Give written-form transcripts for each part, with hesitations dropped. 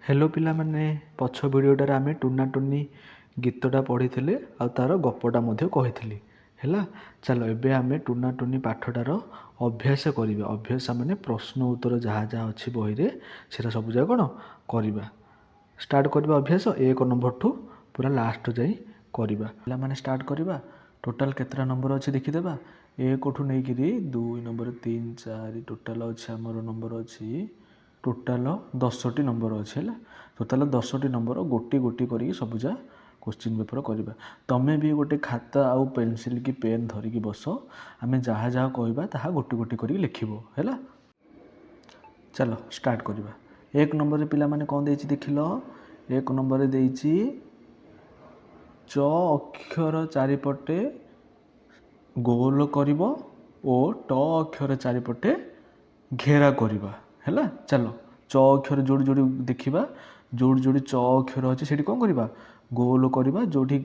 Hello पिला माने पछ भिडियोटार आम टूना टूनी गीतटा पढ़ी आ तार गपटा कही है। चलो एबे आम टूना टूनी पाठटार अभ्यास करिबा। अभ्यास माने प्रश्न उत्तर जहाँ जहाँ अच्छी बही रे सेटा सब जगह कौन करवा स्टार्ट करवा। अभ्यास एक नंबर ठू पूरा लास्ट जाई करवा। पिला माने स्टार्ट करवा। टोटाल केतरा नंबर अच्छी देखीदेवा। एक ठू नहीं करी 2 नंबर 3 4 टोटाल अच्छे आमर नंबर अच्छी टोटाल 10टी नंबर अच्छे है। टोटाल 10टी नंबर गोटी गोटी करके सबुजा क्वेश्चन पेपर करवा। तुम्हें भी गोटे खाता आउ पेनसिल की पेन धरिकी बस। आम जहाँ जहाँ कहवा ताहा गोटी गोटी करके लिखब है। चलो स्टार्ट करवा। एक नंबर पिला माने कौन देछि देख लो। एक नंबर देछि च अक्षर चारिपटे गोल करिब ओ ट अक्षर चारिपटे घेरा करिबा है। चलो च अक्षर जोड़ी जोड़ी देखा जोड़ी जोड़ी च अक्षर अच्छे से कौन करवा गोल करवा। जोड़ी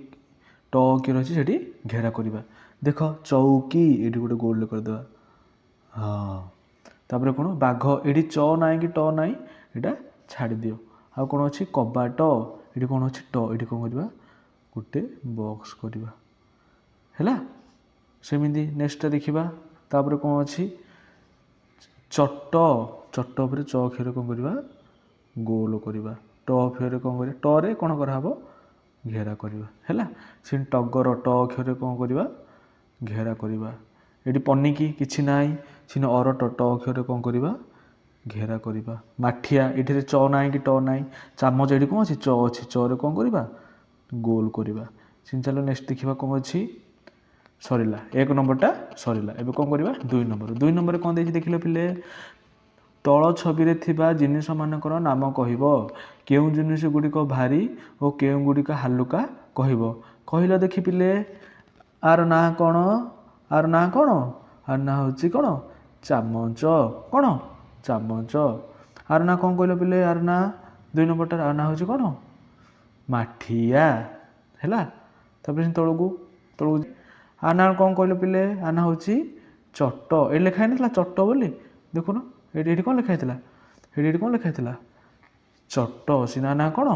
ट अक्षर अच्छे से घेरा करवा। देख चौकी ये गोटे गोल करदे। हाँ तापर कौन बाघ ये च ना कि ट ना यहाँ छाड़ दियो। आ कौन अच्छी कबाट ये कौन अच्छी ट ये कौन करवा गोटे बॉक्स करवा है। सेमती नेक्स्ट देखा। तापर कौन अच्छी चट चट पर च अक्षर कौन करवा गोल करवा। ट अक्षर कौन कर टरे कौन कराब घेरा करवा है। से टगर ट अक्षर कौन करवा घेरा करवा। ये पनिकी किसी ना सीने अरट ट अक्षर कौन करवा घेरा करवा। माठिया ये च ना कि ट ना। चामच ये कौन अच्छी च अच्छी चे कौन करवा गोल करवा। सीन चलो नेक्स्ट देखा कौन अच्छी सरला। एक नंबरटा सरला। एबे कौन करवा 2 नंबर। 2 नंबर कौन देछि देखिलो पिले तल छवि जिनिस मानकर नाम कहब। केउं जिनिस गुड़िक भारी और केउं गुड़िक हालुका कहब। कहल देखि पिले आर ना कौन आर ना कौन आर ना हूँ कौन चामच कौन चामच। आर ना कौन कहल पिले आर ना 2 नंबरटार आर ना हूँ कौन माठिया है। तब तलू तलू आर ना कौन कहल पिले आर ना हूँ चट। ये लिखाई ना चट बोली देखुन ये कौन लिखाई ये कौन लिखाई चट। सीना ना कौन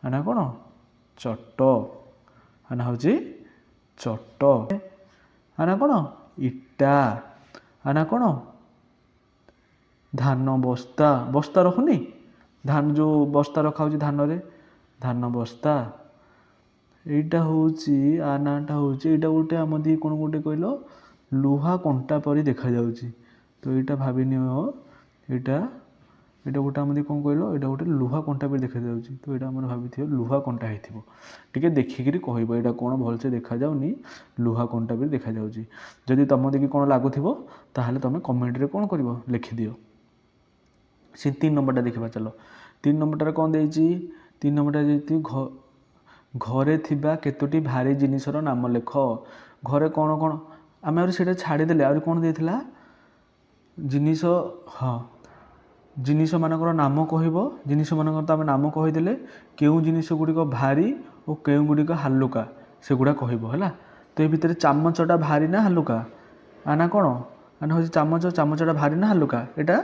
आना कौन चट आना हूँ चट। आना कौन इटा आना कौन धान बस्ता बस्ता रखुनी धान जो बस्ता रखा धान रे धान बस्ता। यहीटा हूँ आनाटा हूँ यहाँ गोटे आम दी कौन गोटे कहल लुहा कंटा परी देखा जाउची। तो यहाँ भाव नियो यहाँ यहाँ गोटे आम कौन कहल यहाँ गोटे लुहा कंटा परी देखा जाउची। तो यहाँ आम भावी लुहा कंटा होइथिबो। टिके देखिकी कहब यहाँ कौन भलसे देखा जाउनी लुहा कंटा परी देखा जाउची। जदि तुम देखिए कौन लगुथिबो ताहले तुम कमेंट रे कौन करिवो लिखिदियो। से 3 नंबरटा देखा। चलो 3 नंबरटार कौन देछि 3 नंबरटा घरे थिबा केतोटी भारी जिनिसर नाम लेख। घरे कौन कौन आम आगे छाड़ीदे आ कौन देला जिनिस। हाँ जिनिस मानकर नाम कहब। जिनिस मानकर तो आम नाम कहीदे केउं जिनिस गुड़िक भारी और केउं गुड़िक हालुका से गुड़ा कहब है। तो ये भितर चामचटा भारी ना हालुका आना कौन आना हूँ चामच। चामचटा भारी ना हालुका यहाँ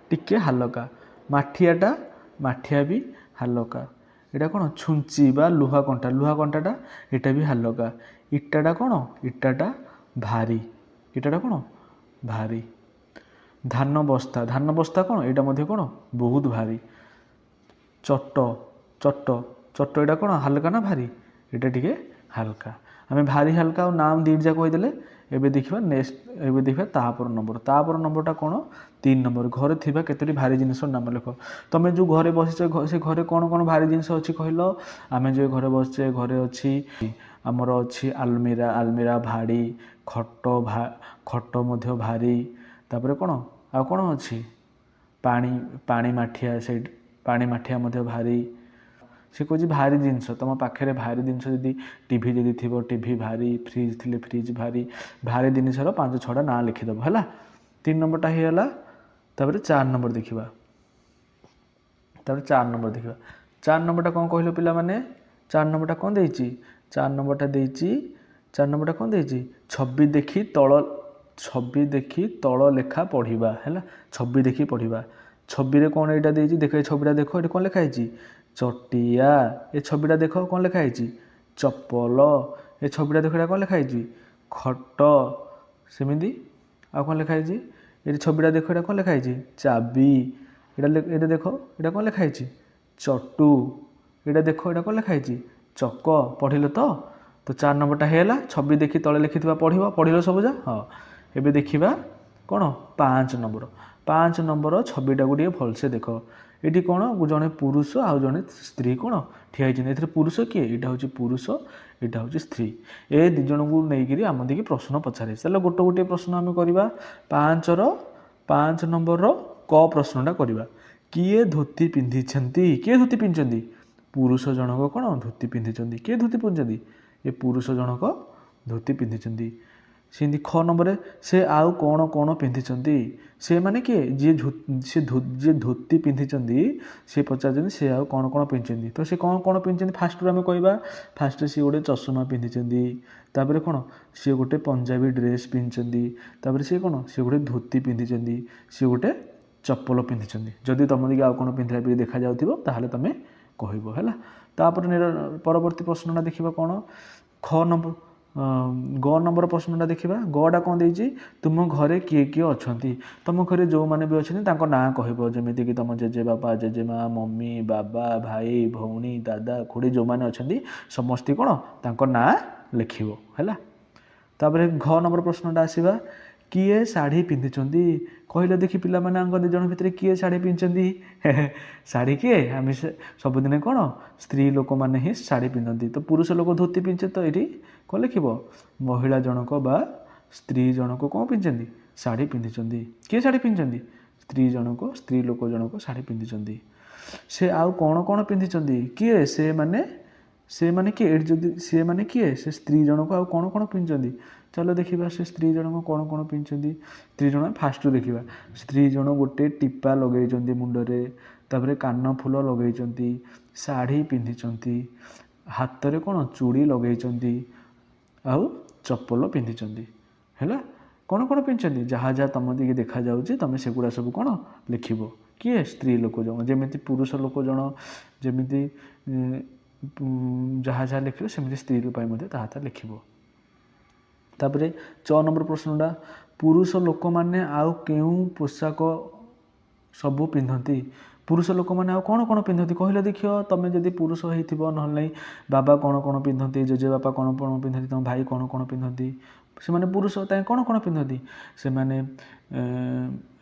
टिके हालका। माठियाटा माठिया भी हालका। यहाँ कौन छुंची बा लुहा कंटाटा यहाँ भी हालका। इटाटा कौन इटाटा भारी इटाटा कौन भारी। धान बस्ता कौन यहाँ कौन बहुत भारी। चट चट चट यहाँ कौन हालका ना भारी यहाँ टिके हालका। आम भारी हालका और नाम दीटा कहीदे। एबे देखा नेक्स्ट एबे देखा तापर नंबरटा कौन 3 नंबर। घरे थिबा केतोटी भारी जिनिस नाम लेख। तुम जो घरे बसिचे से घरे कौन कौन भारी जिनिस अच्छी कहल। आम जो घरे बसचे घरे अच्छी आमर अच्छी आलमीरा आलमीरा भारी खट खट मध्य भारी। तापर कौन आ कौन अच्छी पानी पानी माठिया से पानी माठिया मध्य भारी। से कह भारी जिनस तुम पाखे भारी जिनस जदि टीवी जदि थी टीवी भारी फ्रिज थी फ्रिज भारी भारी जिनसर 5-6टा ना लिखिदेव है। 3 नंबरटा होगा। तापर 4 नंबर देखा। तापर 4 नंबर देखा। 4 नंबरटा कौन कहल पिला माने 4 नंबरटा कौन देछि 4 नंबरटा देछि 4 नंबरटा कौन देछि छवि देखी तल लेखा पढ़िबा है। छवि देखी पढ़िबा छवि कौन यहाँ देती देख, ये छविटा देख, ये कौन लिखाई चटिया। ये छविटा देख कौन लिखाई चप्पल। ये छविटा देख, यहाँ कौन लिखाई खट। सेमती आ कौन लिखाई ये छविटा देख, यहाँ कौन लिखाई चाबी। ये देख, यहाँ कौन लिखाई चटू। यहाँ देख, यहाँ कौन लिखाई चक। पढ़िल तो 4 नंबरटा है छवि देखी तले लिखि पढ़िल सबुजा। हाँ एबे देखिबा कौन 5 नंबर। 5 नंबर छविटा को भलसे देख। ये कौन जड़े पुरुष आउ जड़े स्त्री कौन ठिया होती। पुरुष किए यहाँ हूँ पुरुष, यहाँ हूँ स्त्री। ए दी जन को लेकिन आम देखिए प्रश्न पचारे। चलो गोटे गोटे प्रश्न आम करवा। 5 नंबर क प्रश्नटा करवा। किए धोती पिंधि, किए धोती पिंधि पुरुष जनक कौन धोती पिंधि। किए धोती पिंधि ये पुरुष जनक धोती पिंधि। सेमती ख नंबर से आउ कौन कौन पिंधि से माने किए जी धोती पिंधि सी पचार से आउ कौन कौन पिंधि। तो सी कौन कौन पिंधि फास्ट आम कहवा। फास्ट सी गोटे चषमा पिंधि, तापर कौन सी गोटे पंजाबी ड्रेस पिंधि, तापर सी कौन सी गोटे धोती पिंधि, सी गोटे चप्पल पिंधि। जदि तुम दिखे आउ कौन पिंधा देखा जाउथिबो ताहले तमे कहबो हैला। तापर परवर्ती प्रश्नटा देखिबा कौन ख नंबर ग नंबर प्रश्नटा देखा। गटा कौन देती तुम घरे किए किए अच्छा। तुम घरे जो मैंने भी अच्छा ना कह जमीक तुम जेजे बापा जेजेमा मम्मी बाबा भाई भौणी दादा खुड़ी जो मैंने अच्छा समस्ते कौन तांको ना लिख है। तापर घ नंबर प्रश्नटा आसवा किए शाढ़ी पिंधि कहले देखी पिला माने दी जन भितर किए शाढ़ी पिंधि। शाढ़ी किए आम सबुदिन कौन स्त्री लोक मैंने ही शाढ़ी पिंधती। तो पुरुष लोक धोती पिंधे तो ये कौन लिख महिला जनक बा स्त्री जनक कौन पिंधि शाढ़ी पिंधि। किए शाढ़ी पिंधि स्त्री जनक, स्त्री लोक जनक शाढ़ी पिंधि। से आउ कौन कौन पिंधि किए से माने किए जदि सी माने किए से स्त्री जनक आउ कौन कौन पिंधि। चलो देखा से स्त्री जनक कौन कौन पिंधि। स्त्री जन फास्ट देखा स्त्री जन गोटे टीपा लगे मुंडरे, तापर कान फूल लगे, शाढ़ी पिंधि, हाथ में कौन चूड़ी लगे, आउ चप्पल पिंधि है। कौन कौन पिंधि जहाँ जहाँ तुम दिखे देखा जाऊँगी तुम सेगुड़ा सब कौन लिख किए स्त्री लोक जन जमी पुरुष लोक जन जमी जहाँ जहाँ लिख सेमती स्त्री ताहा लिख। तापर 6 नंबर प्रश्नटा पुरुष लोक मैंने आउ केउ पोशाक सबू पिंधती। पुरुष लोक मैंने आउ कौन कौन पिंधती कहले देख। तुम जदि पुरुष हो ना बाबा कौन कौन पिंधती, जेजे बापा कौन कौन पिंधती, तुम भाई कौन कौन पिंधती। से माने पुरुष कौन कौन पिंधती से माने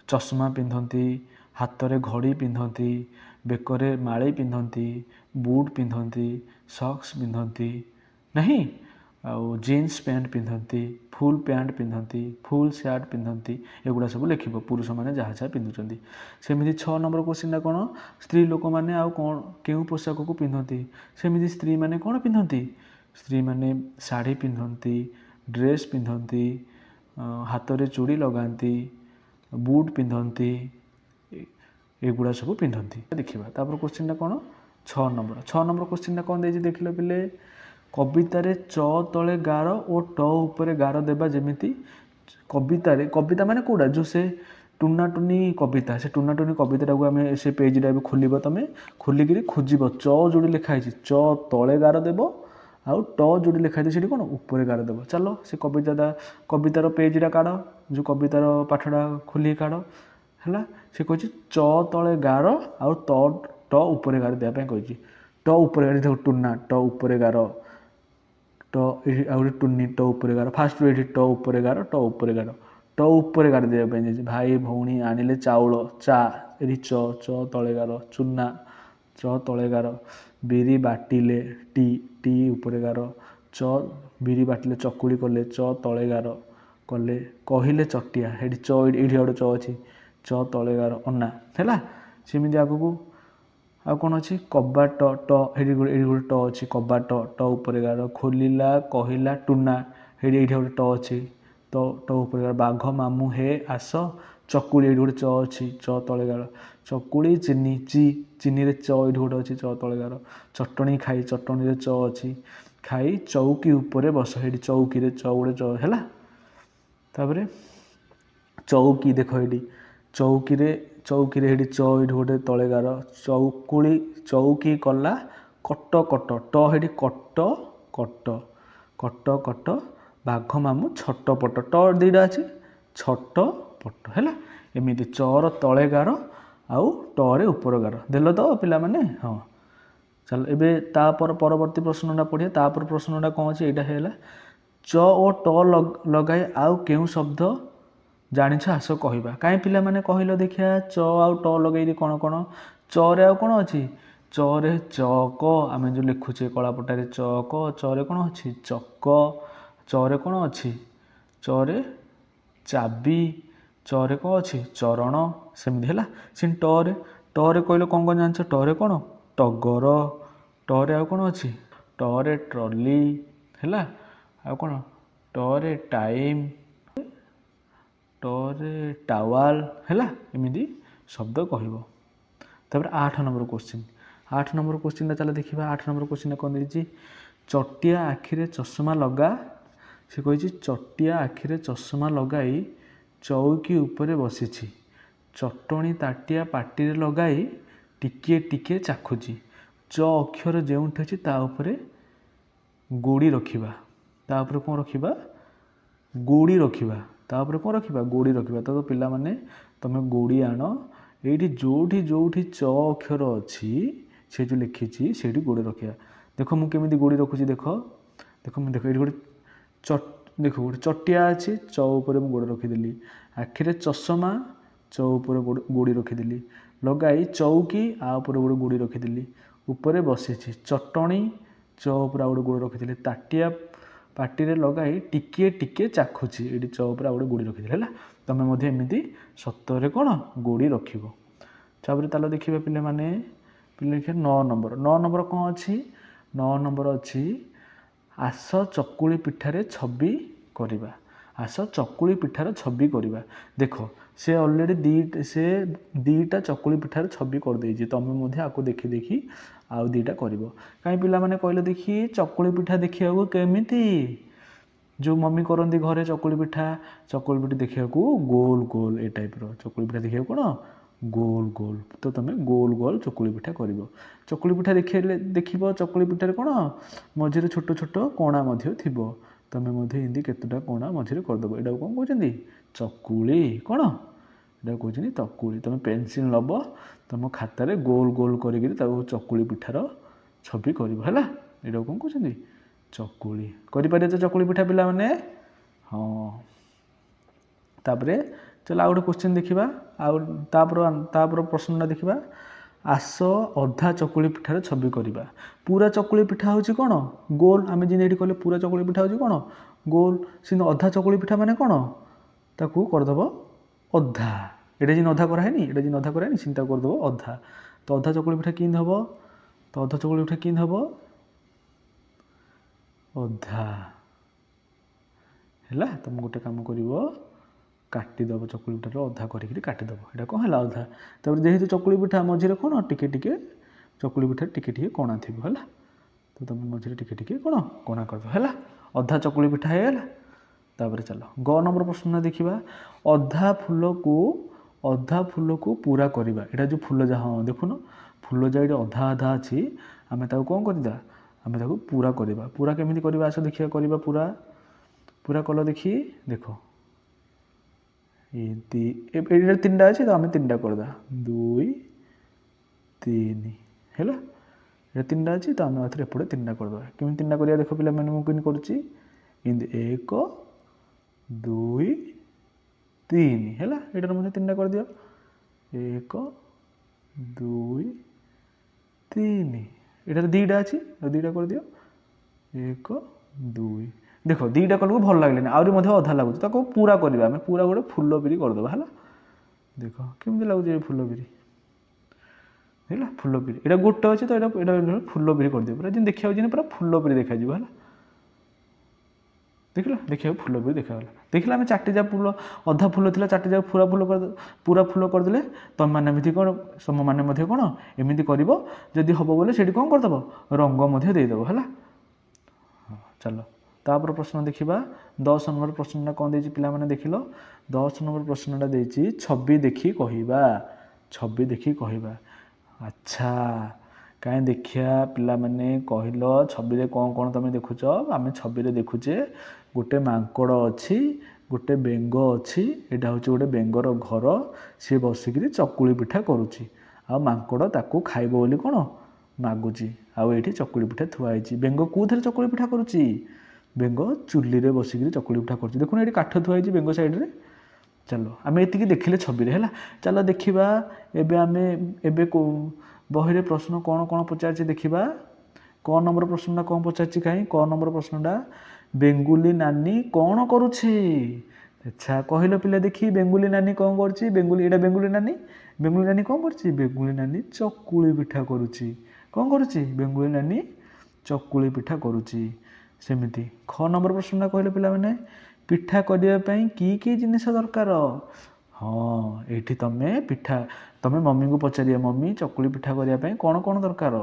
चषमा पिंधती, हाथ में घड़ी पिंधती, बेकरे माली पिंधती, बूट पिंधती, सॉक्स पिंधती नहीं, आउ जीन्स पैंट पिंधती, फुल पैंट पिंधती, फुल शर्ट पिंधती। एगुड़ा सब लिख पुरुष मैंने जहाँ जहाँ पिंधुंट। सेमती 6 नंबर क्वेश्चन कौन स्त्री लोक मैंने आउ कौन केउ पोशाक को पिंधती। सेमती स्त्री मैंने कौन पिंधती स्त्री मैंने शाढ़ी पिंधती, ड्रेस पिंधती, हाथ में चूड़ी लगाती, बूट पिंधती, एगुड़ा सब पिंधती। देखा तापर क्वेश्चन कौन 6 नंबर क्वेश्चन कौन दे देख लो पिले कवितार च तले गार और ट उपरे गार देवा जमीती। कविता माने कौटा जो से टुना टुनी कविता से टुना टुनी कविता को आम से पेजटा भी खोल तुम खोलिक खोजब च जोड़ी लिखाई च तले गार देव आउ ट जोड़ी लिखाई से कौन उपरे गार देव। चलो से कवितार पेजटा काढ़ जो कवितार पाठटा खोलिक काढ़ है। से कह च तले गार आउ ट उपरे गार देवाई कही ट उपरे गार देख टुना ट उपरे गार ट आउे टुनी ट उपरे गार फास्ट ये ट उपरे गार ट उपरे गार ट उपरे गार देवाई भाई भौणी आनिले चाउल चा ये च च तले गार चूना च तले गार बिरी बाटिले टी टी उपरे गार च बिरी बाटिले चकुड़ी कले च तले गार कले कहले चटिया ये च ये गोटे च अच्छी च तले गार अना है। सेमती आगू आउ कौन अच्छी कबाट ट ये गोटे ट अच्छी कबाट ट उपरे गार खोलिला कहला टुना ये गोटे ट अच्छी ट उपरे गार बाघ मामू हे आस चकुड़ी ये गोटे च अच्छी च तले गार चकुड़ी चीनी चीनी च ये गोटे अच्छी च तले गार चटणी खाई चटणी च अच्छी खाई चौकी उपरे बस ये चौकी च गोटे च है। तापर चौकी देख ये चौकी ଚଉକିରେ ଏଠି ଏଇଠି ଗୋଟେ ତଳେ ଗାର ଚଉକୁଳି ଚଉକି କଲା କଟ କଟ ଟ ଏଠି କଟ କଟ କଟ କଟ ବାଘ ମାମୁଁ ଛଟ ପଟ ଟ ଦୁଇଟା ଅଛି ଛଟ ପଟ ହେଲା। ଏମିତି ଚର ତଳେ ଗାର ଆଉ ଟରେ ଉପର ଗାର ଦେଲ ତ ପିଲାମାନେ। ହଁ ଚାଲ ଏବେ ତାପରେ ପରବର୍ତ୍ତୀ ପ୍ରଶ୍ନଟା ପଢ଼ିବା। ତାପରେ ପ୍ରଶ୍ନଟା କ'ଣ ଅଛି ଏଇଟା ହେଲା ଚ ଓ ଟ ଲଗାଇ ଆଉ କେଉଁ ଶବ୍ଦ ଜାଣିଛ ଆସ କହିବା। କାହିଁ ପିଲାମାନେ କହିଲ ଦେଖିବା ଚ ଆଉ ଟ ଲଗେଇକି କ'ଣ କ'ଣ ଚରେ ଆଉ କ'ଣ ଅଛି ଚରେ ଚକ ଆମେ ଯେଉଁ ଲେଖୁଛେ କଳାପଟାରେ ଚକ ଚରେ କ'ଣ ଅଛି ଚକ ଚରେ କ'ଣ ଅଛି ଚରେ ଚାବି ଚରେ କ'ଣ ଅଛି ଚରଣ ସେମିତି ହେଲା। ସେମିତି ଟରେ କହିଲେ କ'ଣ କ'ଣ ଜାଣିଛ ଟରେ କ'ଣ ଟଗର ଟରେ ଆଉ କ'ଣ ଅଛି ଟରେ ଟ୍ରଲି ହେଲା। ଆଉ କ'ଣ ଟରେ ଟାଇମ୍ ଟରେ ଟାୱାଲ ହେଲା। ଏମିତି ଶବ୍ଦ କହିବ। ତାପରେ 8 ନମ୍ବର କ୍ୱେଶ୍ଚିନ୍ 8 ନମ୍ବର କ୍ୱେଶ୍ଚିନ୍ଟା ଚାଲ ଦେଖିବା। 8 ନମ୍ବର କ୍ୱେଶ୍ଚିନ୍ଟା କ'ଣ ଦେଇଛି ଚଟିଆ ଆଖିରେ ଚଷମା ଲଗା। ସେ କହିଛି ଚଟିଆ ଆଖିରେ ଚଷମା ଲଗାଇ ଚଉକି ଉପରେ ବସିଛି ଚଟଣି ତାଟିଆ ପାଟିରେ ଲଗାଇ ଟିକିଏ ଟିକିଏ ଚାଖୁଛି। ଚ ଅକ୍ଷର ଯେଉଁଠି ଅଛି ତା ଉପରେ ଗୋଡ଼ି ରଖିବା। ତା ଉପରେ କ'ଣ ରଖିବା ଗୋଡ଼ି ରଖିବା। ତା ଉପରେ କ'ଣ ରଖିବା ଗୋଡ଼ି ରଖିବା। ତ ପିଲାମାନେ ତୁମେ ଗୋଡ଼ି ଆଣ ଏଇଠି ଯେଉଁଠି ଯେଉଁଠି ଚ ଅକ୍ଷର ଅଛି ସେ ଯେଉଁ ଲେଖିଛି ସେଇଠି ଗୋଡ଼ି ରଖିବା। ଦେଖ ମୁଁ କେମିତି ଗୋଡ଼ି ରଖୁଛି ଦେଖ ଦେଖ ମୁଁ ଦେଖ ଏଇଠି ଗୋଟେ ଦେଖ ଗୋଟେ ଚଟିଆ ଅଛି ଚ ଉପରେ ମୁଁ ଗୋଡ଼ ରଖିଦେଲି। ଆଖିରେ ଚଷମା ଚ ଉପରେ ଗୋଡ଼ି ରଖିଦେଲି। ଲଗାଇ ଚଉକି ଆ ଉପରେ ଗୋଟେ ଗୋଡ଼ି ରଖିଦେଲି। ଉପରେ ବସିଛି ଚଟଣି ଚ ଉପରେ ଆଉ ଗୋଟେ ଗୋଡ଼ ରଖିଦେଲି। ତାଟିଆ ପାଟିରେ ଲଗାଇ ଟିକିଏ ଟିକିଏ ଚାଖୁଛି ଏଇଠି ଚ ଉପରେ ଆଉ ଗୋଟେ ଗୋଡ଼ି ରଖିଦେଲି ହେଲା। ତୁମେ ମଧ୍ୟ ଏମିତି ସତରେ କ'ଣ ଗୋଡ଼ି ରଖିବ। ତାପରେ ତାହେଲେ ଦେଖିବା ପିଲାମାନେ ଦେଖିବା 9 ନମ୍ବର 9 ନମ୍ବର କ'ଣ ଅଛି 9 ନମ୍ବର ଅଛି ଆସ ଚକୁଳି ପିଠାରେ ଛବି କରିବା। ଆସ ଚକୁଳି ପିଠାର ଛବି କରିବା। ଦେଖ ସେ ଅଲରେଡ଼ି ଦୁଇଟା ଚକୁଳି ପିଠାର ଛବି କରିଦେଇଛି। ତୁମେ ମଧ୍ୟ ଆକୁ ଦେଖି ଦେଖି ଆଉ ଦୁଇଟା କରିବ। କାହିଁ ପିଲାମାନେ କହିଲେ ଦେଖି ଚକୁଳି ପିଠା ଦେଖିବାକୁ କେମିତି ଯେଉଁ ମମି କରନ୍ତି ଘରେ ଚକୁଳି ପିଠା ଦେଖିବାକୁ ଗୋଲ ଗୋଲ ଏ ଟାଇପ୍ର ଚକୁଳି ପିଠା ଦେଖିବାକୁ କ'ଣ ଗୋଲ ଗୋଲ। ତ ତୁମେ ଗୋଲ ଗୋଲ ଚକୁଳି ପିଠା କରିବ। ଚକୁଳି ପିଠା ଦେଖିବ ଚକୁଳି ପିଠାରେ କ'ଣ ମଝିରେ ଛୋଟ ଛୋଟ କଣା ମଧ୍ୟ ଥିବ। ତୁମେ ମଧ୍ୟ ଏମିତି କେତେଟା କଣା ମଝିରେ କରିଦେବ। ଏଇଟାକୁ କ'ଣ କହୁଛନ୍ତି ଚକୁଳି କ'ଣ ଏଇଟାକୁ କହୁଛନ୍ତି ଚକୁଳି। ତୁମେ ପେନସିଲ୍ ନେବ ତୁମ ଖାତାରେ ଗୋଲ ଗୋଲ କରିକିରି ତାକୁ ଚକୁଳି ପିଠାର ଛବି କରିବ ହେଲା। ଏଇଟାକୁ କ'ଣ କହୁଛନ୍ତି ଚକୁଳି। କରିପାରିବେ ତ ଚକୁଳି ପିଠା ପିଲାମାନେ। ହଁ ତାପରେ ଚାଲ ଆଉ ଗୋଟେ କ୍ୱେଶ୍ଚିନ୍ ଦେଖିବା। ଆଉ ତାପରେ ପ୍ରଶ୍ନଟା ଦେଖିବା ଆସ ଅଧା ଚକୁଳି ପିଠାର ଛବି କରିବା। ପୁରା ଚକୁଳି ପିଠା ହେଉଛି କ'ଣ ଗୋଲ। ଆମେ ଯେମିତି ଏଠି କହିଲେ ପୁରା ଚକୁଳି ପିଠା ହେଉଛି କ'ଣ ଗୋଲ। ସେମିତି ଅଧା ଚକୁଳି ପିଠା ମାନେ କ'ଣ ତାକୁ କରିଦେବ ଅଧା। ଏଇଟା ଯେମିତି ଅଧା କରାହେନି ସେମିତି ତାକୁ କରିଦେବ ଅଧା। ତ ଅଧା ଚକୁଳି ପିଠା କେମିତି ହେବ ଅଧା ହେଲା। ତୁମେ ଗୋଟେ କାମ କରିବ କାଟିଦେବ ଚକୁଳି ପିଠାର ଅଧା କରିକିରି କାଟିଦେବ। ଏଇଟା କ'ଣ ହେଲା ଅଧା। ତାପରେ ଯେହେତୁ ଚକୁଳି ପିଠା ମଝିରେ କ'ଣ ଟିକେ ଟିକେ ଚକୁଳି ପିଠାରେ ଟିକେ ଟିକେ କଣା ଥିବ ହେଲା। ତ ତୁମେ ମଝିରେ ଟିକେ ଟିକେ କ'ଣ କଣା କରିଦେବ ହେଲା। ଅଧା ଚକୁଳି ପିଠା ହେଇଗଲା। ତାପରେ ଚାଲ 9 ନମ୍ବର ପ୍ରଶ୍ନ ଦେଖିବା ଅଧା ଫୁଲକୁ ପୁରା କରିବା। ଏଇଟା ଯେଉଁ ଫୁଲ ଯାହା ଦେଖୁନ ଫୁଲ ଯାହା ଏଠି ଅଧା ଅଧା ଅଛି ଆମେ ତାକୁ କ'ଣ କରିବା ଆମେ ତାକୁ ପୁରା କରିବା। ପୁରା କେମିତି କରିବା ଆସ ଦେଖିବା କରିବା ପୁରା କଲ ଦେଖି ଦେଖ ଏଇଟା 3ଟା ଅଛି ତ ଆମେ 3ଟା କରିଦେବା 2 3 ହେଲା। ଏଇଟା 3ଟା ଅଛି ତ ଆମେ ଆଉଥରେ ଏପଟେ 3ଟା କରିଦେବା। କେମିତି 3ଟା କରିବା ଦେଖ ପିଲାମାନେ ମୁଁ କେମିତି କରୁଛି ଏମିତି 1 2 3 ହେଲା। ଏଇଟାର ମଧ୍ୟ 3ଟା କରିଦିଅ 1 2 3 ଏଇଟାରେ 2ଟା ଅଛି 2ଟା କରିଦିଅ 1 2 ଦେଖ 2ଟା କଲକୁ ଭଲ ଲାଗିଲାନି ଆହୁରି ମଧ୍ୟ ଅଧା ଲାଗୁଛି ତାକୁ ପୁରା କରିବା। ଆମେ ପୁରା ଗୋଟେ ଫୁଲ ବିରି କରିଦେବା ହେଲା। ଦେଖ କେମିତି ଲାଗୁଛି ଏ ଫୁଲ ବିରି ହେଲା ଫୁଲ ବିରି। ଏଇଟା ଗୋଟେ ଅଛି ତ ଏଇଟା ଫୁଲ ବିରି କରିଦିଅ ପୁରା ଯେମିତି ଦେଖିବାକୁ ଯେମିତି ପୁରା ଫୁଲ ବିରି ଦେଖାଯିବ ହେଲା। ଦେଖିଲା ଦେଖିବାକୁ ଫୁଲ ବିରି ଦେଖାଗଲା। ଦେଖିଲା ଆମେ 4ଟି ଯାକ ଫୁଲ ଅଧା ଫୁଲ ଥିଲା 4ଟି ଯାକ ପୁରା ଫୁଲ କରିଦେଲେ। ତୁମମାନେ ମଧ୍ୟ କ'ଣ ଏମିତି କରିବ। ଯଦି ହେବ ବୋଲେ ସେଇଠି କ'ଣ କରିଦେବ ରଙ୍ଗ ମଧ୍ୟ ଦେଇଦେବ ହେଲା। ହଁ ଚାଲ ତାପରେ ପ୍ରଶ୍ନ ଦେଖିବା 10 ନମ୍ବର ପ୍ରଶ୍ନଟା କ'ଣ ଦେଇଛି ପିଲାମାନେ ଦେଖିଲ 10 ନମ୍ବର ପ୍ରଶ୍ନଟା ଦେଇଛି ଛବି ଦେଖି କହିବା। छवि देखी कहवा। अच्छा कहीं देखिया पिलामाने कहल छवि कौन कौन तुम देखुच। आम छवि देखुचे गोटे मांकड़ अच्छी गोटे बेंग अच्छी यहाँ हूँ गोटे बेंगर घर सी बसिक चकुली पिठा करुच्ची आ मांकड़ ताकू खाइब बोली कौन मागुची आउ ये चकुली पिठा थुआई। बेंग कौन चकुली पिठा करुच्ची बेंग चुली रे बसिक चकुली पिठा करुच्ची। देखुन ये काठ थुआई बेंग साइड्रे। चलो आम ये देखिले छवि है। चलो देखा एबे बही प्रश्न कौन कौन पचार देखा। क नंबर प्रश्नटा कौन पचार कहीं क नंबर प्रश्नटा बेंगुली नानी कौन करुछे। अच्छा कहल पिला देखी बेंगुली नानी कौन कर बेंगुली एटा बेंगुली नानी कौन कर बेंगुली नानी चकुली पिठा करुच्ची। कौन करुच्ची बेंगुली नानी चकुली पिठा करुच्ची। सेमिति ख नंबर प्रश्नटा कहले पिला माने पिठा करने की जिनिस दरकार। हाँ ये तुम पिठा तुम मम्मी को पचार मम्मी चकुली पिठा करने कौन कौन दरकार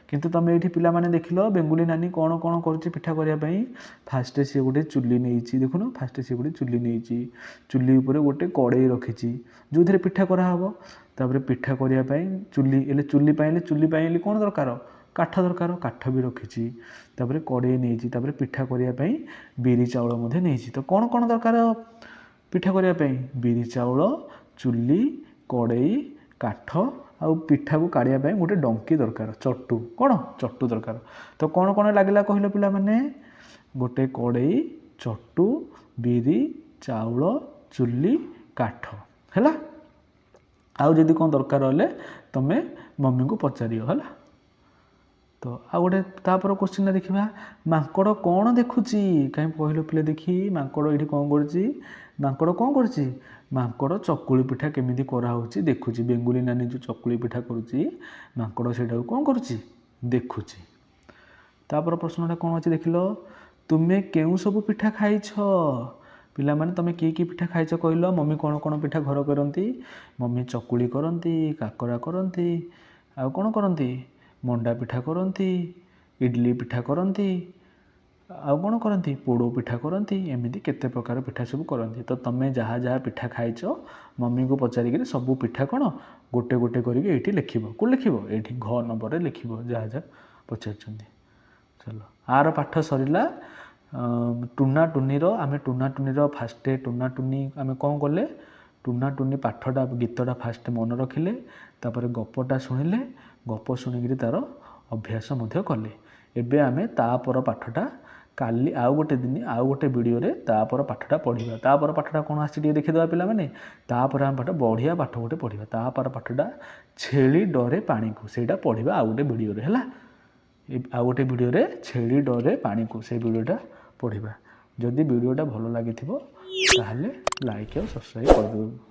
किंतु तुम ये पिला माने देख लो बेंगुली नानी कौन कौन कर पिठा करने। फास्ट सी गोटे चुली नहीं देखुन फास्ट सी गोटे चुली नहीं चुली उपर गोटे कड़े रखी जो थे पिठा कराब। तापर पिठा करने चुली चुली कौन दरकार काठ दरकार काठ भी रखी तापर कड़े नहीं पिठा करने बिरी चाउल नहीं तो कौन कौन दरकार पिठा करने बिरी चाउल चुली कड़े काठ आउ पिठा को काढ़िया गोटे डंकी दरकार चटू कौन चटू दरकार। तो कौन कौन लगे कहल पिला माने गोटे कड़े चटू बिरी चाउल चुली काठ है। आउ जदि कौन दरकार हेले तुम मम्मी को पचार है। तो आ गोटे तापर क्वेश्चन देखा मांकड़ कौन देखुची कहीं कहल पिले देखी मांकड़ ये कौन कर मांकड़ चकुली पिठा केमिति कराऊँच देखुची बेंगुली नानी जो चकुली पिठा करुच्ची मांकड़ से कौन करुच्ची देखुची। तापर प्रश्नटा कौन अच्छे देख लो तुम्हें केउ सब पिठा खाइछ पिला माने तुम कि पिठा खाइछ कहल। मम्मी कौन कौन पिठा घर करती मम्मी चकुली करती काकरा करती आउ कौन करती मंडा पिठा करती इडली पिठा करती आउ कौन करती पोड़ पिठा करती एमती केते प्रकार पिठा सब करती। तो तुम्हें जहाँ जहाँ पिठा खाइछ मम्मी को पचारिक सबू पिठा कौन गोटे गोटे करके लिख कौन लिख ये घ नंबर लिख जहाँ जहाँ पचार। चलो आर पाठ सरला टूना टुनीर आम टूना टुनीर फास्ट टूना टुनी आम कौन कले टूना टुनी पाठटा गीतटा फास्ट मन रखिले तापर गपटा शुणिले गप शुणिक तार अभ्यास कले। एबे आमे तापर पाठटा काली आउ गोटे दिन आउ गोटे वीडियो रे तापर पाठटा पढ़िबा। तापर पाठटा कोन आसी टिके देखि देबा पिला माने तापर आम पाठ बढ़िया पाठ गोटे पढ़िबा। तापर पाठटा छेली डरे पानी को सेटा पढ़िबा आउ गोटे वीडियो रे हला। आउ गोटे वीडियो रे छेली डरे पानी को से वीडियोटा पढ़िबा। जदि वीडियोटा भल लागिथिबो ताहले लाइक और सब्सक्राइब कर दियो।